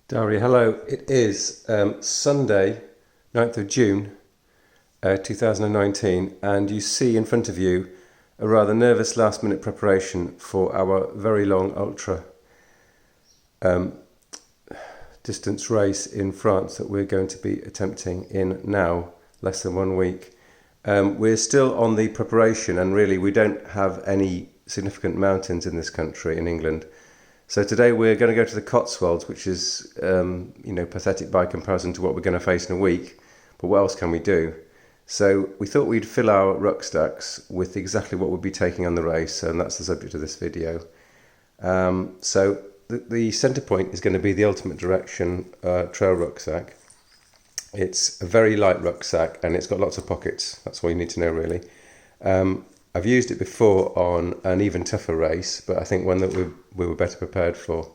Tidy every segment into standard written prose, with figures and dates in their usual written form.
Dari, hello. It is Sunday, 9th of June 2019, and you see in front of you a rather nervous last minute preparation for our very long ultra distance race in France that we're going to be attempting in now, less than 1 week. We're still on the preparation, and really we don't have any significant mountains in this country, in England. So today we're going to go to the Cotswolds, which is, pathetic by comparison to what we're going to face in a week. But what else can we do? So we thought we'd fill our rucksacks with exactly what we'll be taking on the race, and that's the subject of this video. So the centre point is going to be the Ultimate Direction trail rucksack. It's a very light rucksack and it's got lots of pockets. That's all you need to know, really. I've used it before on an even tougher race, but I think one that we were better prepared for.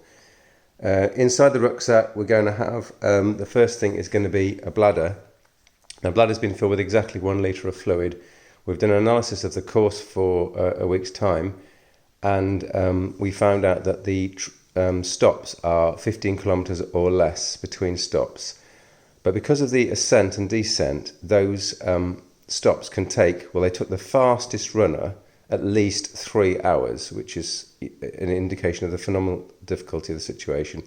Inside the rucksack, we're going to have, the first thing is going to be a bladder. Now, bladder's been filled with exactly 1 litre of fluid. We've done an analysis of the course for a week's time, and we found out that the stops are 15 kilometres or less between stops. But because of the ascent and descent, those stops can take, well, they took the fastest runner at least 3 hours, which is an indication of the phenomenal difficulty of the situation.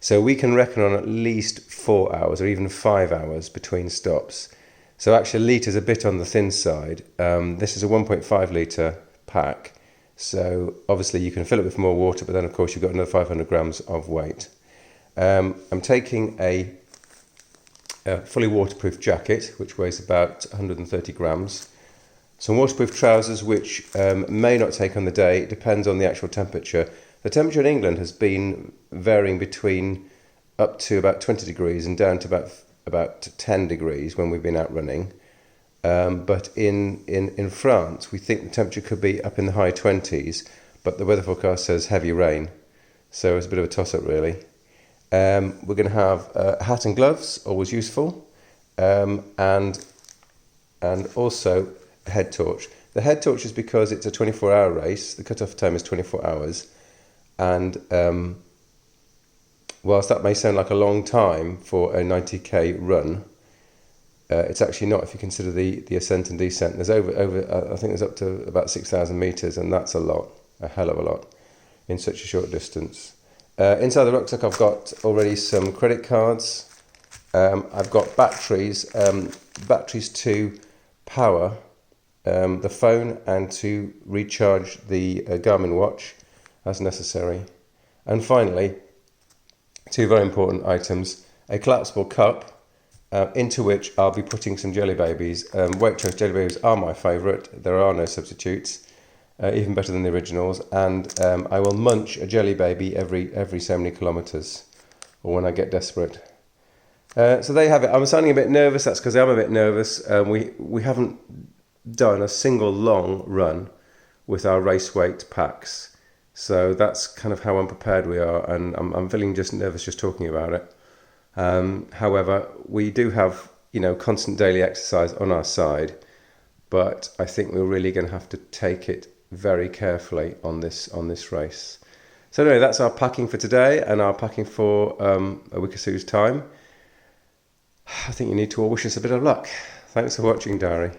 So we can reckon on at least 4 hours or even 5 hours between stops. So actually a litre is a bit on the thin side. This is a 1.5 litre pack. So obviously you can fill it with more water, but then of course you've got another 500 grams of weight. I'm taking a fully waterproof jacket, which weighs about 130 grams. Some waterproof trousers, which may not take on the day. It depends on the actual temperature. The temperature in England has been varying between up to about 20 degrees and down to about 10 degrees when we've been out running. But in France, we think the temperature could be up in the high 20s, but the weather forecast says heavy rain. So it's a bit of a toss-up, really. We're going to have a hat and gloves, always useful, and also a head torch. The head torch is because it's a 24-hour race. The cut-off time is 24 hours, and whilst that may sound like a long time for a 90k run, it's actually not if you consider the ascent and descent. There's I think there's up to about 6,000 meters, and that's a hell of a lot in such a short distance. Inside the rucksack, I've got already some credit cards. I've got batteries to power the phone and to recharge the Garmin watch as necessary. And finally, 2 very important items: a collapsible cup into which I'll be putting some jelly babies. Waitrose jelly babies are my favourite. There are no substitutes. Even better than the originals, and I will munch a jelly baby every so many kilometres, or when I get desperate. So there you have it. I'm sounding a bit nervous. That's because I'm a bit nervous. We haven't done a single long run with our race weight packs, so that's kind of how unprepared we are, and I'm feeling just nervous just talking about it. However, we do have constant daily exercise on our side, but I think we're really going to have to take it very carefully on this race. So anyway, that's our packing for today and our packing for a week or so's time. I think you need to all wish us a bit of luck. Thanks for watching, Diary.